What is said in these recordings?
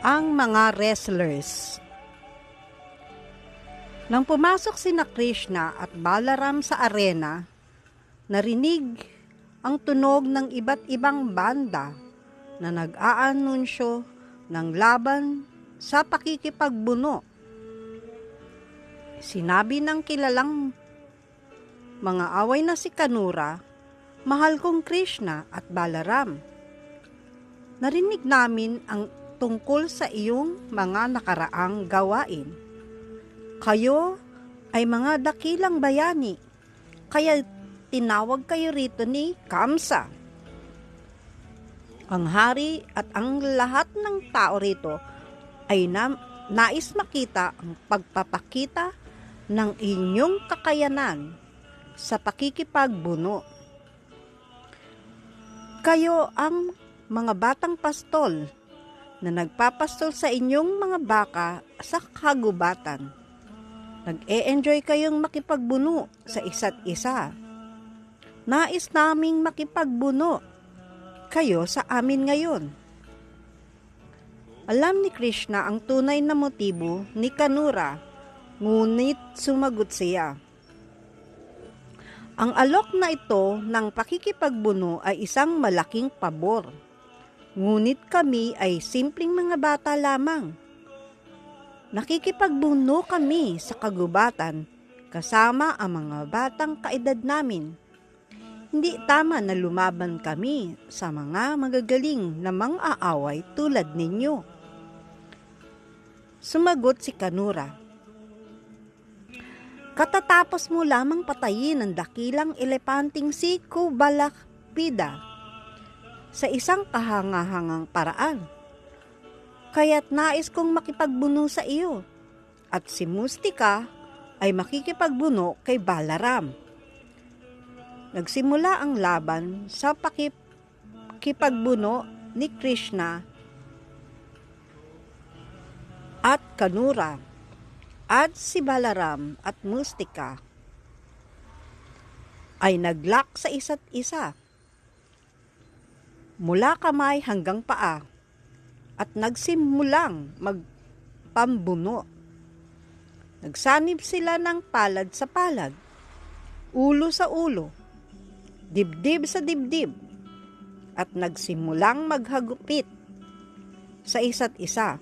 Ang mga wrestlers. Nang pumasok sina Krishna at Balaram sa arena, narinig ang tunog ng iba't ibang banda na nag-aanunsyo ng laban sa pakikipagbuno. Sinabi ng kilalang mga away na si Kanura, "Mahal kong Krishna at Balaram, narinig namin ang tungkol sa iyong mga nakaraang gawain. Kayo ay mga dakilang bayani, kaya tinawag kayo rito ni Kamsa. Ang hari at ang lahat ng tao rito ay nais makita ang pagpapakita ng inyong kakayanan sa pakikipagbuno. Kayo ang mga batang pastol na nagpapastol sa inyong mga baka sa kagubatan. Nag-e-enjoy kayong makipagbuno sa isa't isa. Nais naming makipagbuno kayo sa amin ngayon." Alam ni Krishna ang tunay na motibo ni Kanura, ngunit sumagot siya. "Ang alok na ito ng pakikipagbuno ay isang malaking pabor. Ngunit kami ay simpleng mga bata lamang. Nakikipagbuno kami sa kagubatan kasama ang mga batang kaedad namin. Hindi tama na lumaban kami sa mga magagaling na mang-aaway tulad ninyo." Sumagot si Kanura, "Katatapos mo lamang patayin ang dakilang elepanting si Kubalakpida sa isang kahangahangang paraan. Kaya't nais kong makipagbuno sa iyo, at si Mustika ay makikipagbuno kay Balaram." Nagsimula ang laban sa pakikipagbuno ni Krishna at Kanura, at si Balaram at Mustika ay naglock sa isa't isa mula kamay hanggang paa at nagsimulang magpambuno. Nagsanib sila ng palad sa palad, ulo sa ulo, dibdib sa dibdib, at nagsimulang maghagupit sa isa't isa.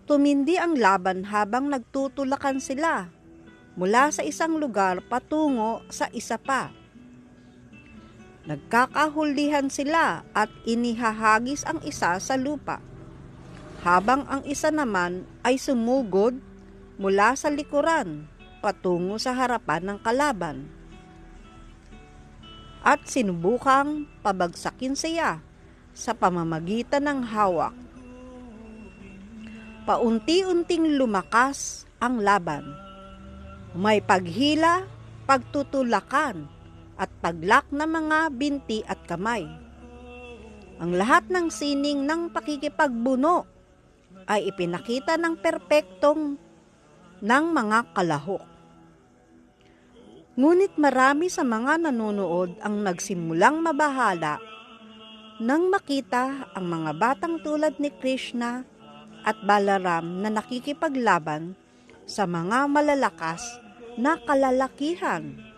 Tumindi ang laban habang nagtutulakan sila mula sa isang lugar patungo sa isa pa. Nagkakahulihan sila at inihahagis ang isa sa lupa, habang ang isa naman ay sumugod mula sa likuran patungo sa harapan ng kalaban, at sinubukang pabagsakin siya sa pamamagitan ng hawak. Paunti-unting lumakas ang laban. May paghila, pagtutulakan, at paglak ng mga binti at kamay. Ang lahat ng sining ng pakikipagbuno ay ipinakita ng perpektong ng mga kalahok. Ngunit marami sa mga nanonood ang nagsimulang mabahala nang makita ang mga batang tulad ni Krishna at Balaram na nakikipaglaban sa mga malalakas na kalalakihan.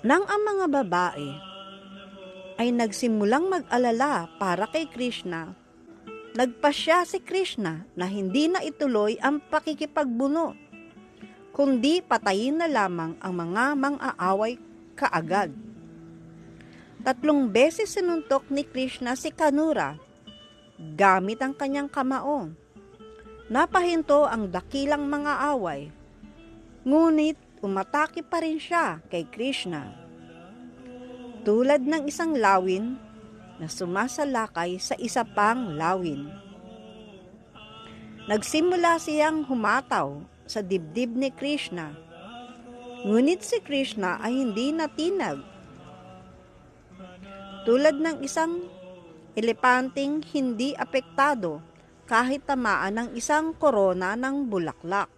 Nang ang mga babae ay nagsimulang mag-alala para kay Krishna, nagpasya si Krishna na hindi na ituloy ang pakikipagbuno, kundi patayin na lamang ang mga mang-aaway kaagad. 3 beses sinuntok ni Krishna si Kanura gamit ang kanyang kamao. Napahinto ang dakilang mga away, ngunit umatake pa rin siya kay Krishna, tulad ng isang lawin na sumasalakay sa isa pang lawin. Nagsimula siyang humataw sa dibdib ni Krishna, ngunit si Krishna ay hindi natinag. Tulad ng isang elepanteng hindi apektado kahit tamaan ng isang korona ng bulaklak.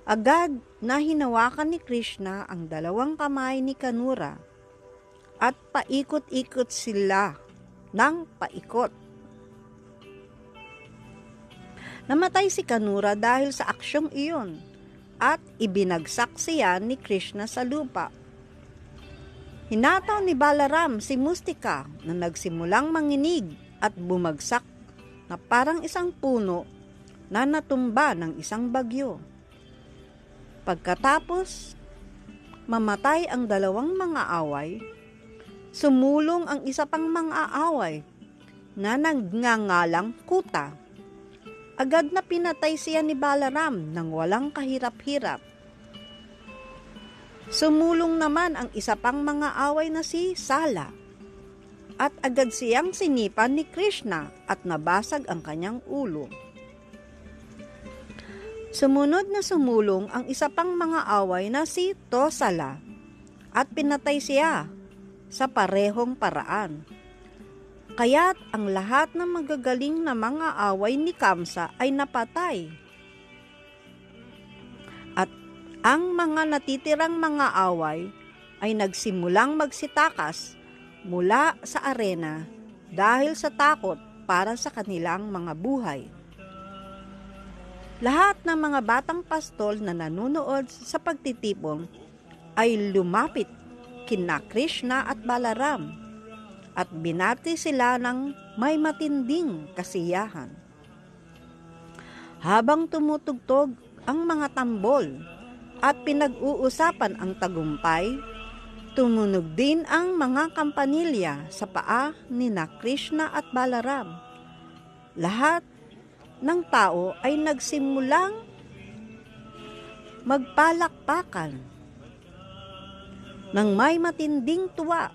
Agad na hinawakan ni Krishna ang 2 kamay ni Kanura at paikot-ikot sila ng paikot Namatay si Kanura dahil sa aksyong iyon at ibinagsak siya ni Krishna sa lupa. Hinataw ni Balaram si Mustika na nagsimulang manginig at bumagsak na parang isang puno na natumba ng isang bagyo. Pagkatapos mamatay ang dalawang mga away, sumulong ang isa pang mga away na nagngangalang Kuta. Agad na pinatay siya ni Balaram nang walang kahirap-hirap. Sumulong naman ang isa pang mga away na si Sala at agad siyang sinipan ni Krishna at nabasag ang kanyang ulo. Sumunod na sumulong ang isa pang mga away na si Tosala at pinatay siya sa parehong paraan. Kaya't ang lahat ng magagaling na mga away ni Kamsa ay napatay. At ang mga natitirang mga away ay nagsimulang magsitakas mula sa arena dahil sa takot para sa kanilang mga buhay. Lahat ng mga batang pastol na nanunood sa pagtitipon ay lumapit kina Krishna at Balaram at binati sila ng may matinding kasiyahan. Habang tumutugtog ang mga tambol at pinag-uusapan ang tagumpay, tumunog din ang mga kampanilya sa paa ni Krishna at Balaram. Lahat ng tao ay nagsimulang magpalakpakan ng may matinding tuwa,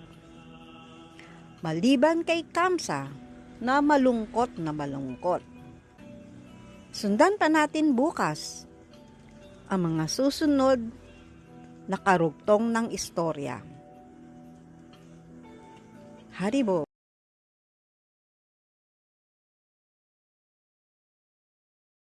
maliban kay Kamsa na malungkot na malungkot. Sundan pa natin bukas ang mga susunod na karugtong ng istorya. Haribo.